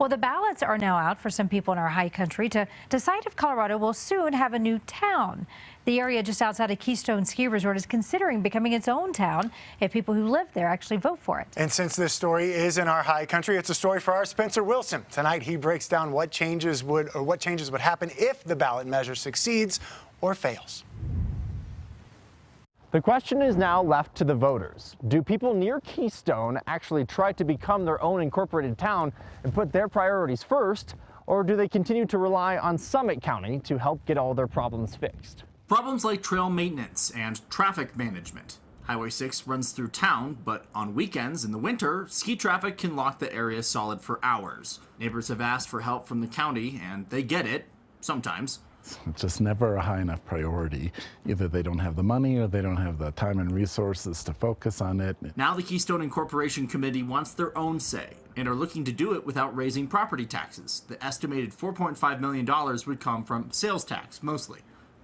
Well, the ballots are now out for some people in our high country to decide if Colorado will soon have a new town. The area just outside of Keystone Ski Resort is considering becoming its own town if people who live there actually vote for it. And since this story is in our high country, it's a story for our Spencer Wilson. Tonight he breaks down what changes would happen if the ballot measure succeeds or fails. The question is now left to the voters. Do people near Keystone actually try to become their own incorporated town and put their priorities first, or do they continue to rely on Summit County to help get all their problems fixed? Problems like trail maintenance and traffic management. Highway 6 runs through town, but on weekends in the winter, ski traffic can lock the area solid for hours. Neighbors have asked for help from the county, and they get it, sometimes. It's just never a high enough priority. Either they don't have the money or they don't have the time and resources to focus on it. Now the Keystone Incorporation Committee wants their own say and are looking to do it without raising property taxes. The estimated $4.5 million would come from sales tax, mostly.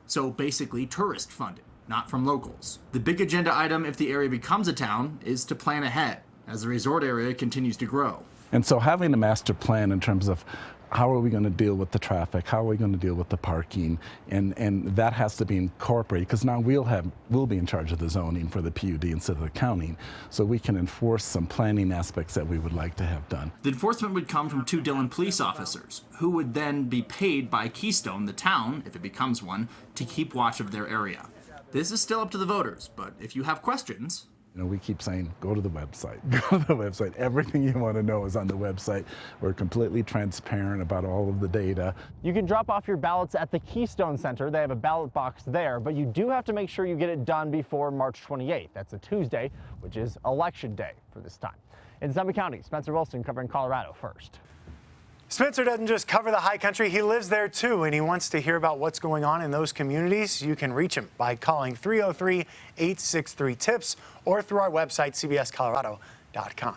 So basically tourist funded, not from locals. The big agenda item if the area becomes a town is to plan ahead as the resort area continues to grow. And so having a master plan in terms of how are we going to deal with the traffic, how are we going to deal with the parking, and that has to be incorporated, because now we'll be in charge of the zoning for the PUD instead of the county, so we can enforce some planning aspects that we would like to have done. The enforcement would come from 2 Dillon police officers, who would then be paid by Keystone, the town, if it becomes one, to keep watch of their area. This is still up to the voters, but if you have questions, we keep saying, go to the website, go to the website. Everything you want to know is on the website. We're completely transparent about all of the data. You can drop off your ballots at the Keystone Center. They have a ballot box there, but you do have to make sure you get it done before March 28th. That's a Tuesday, which is Election Day for this time. In Summit County, Spencer Wilson covering Colorado First. Spencer doesn't just cover the high country, he lives there too, and he wants to hear about what's going on in those communities. You can reach him by calling 303-863-TIPS or through our website, cbscolorado.com.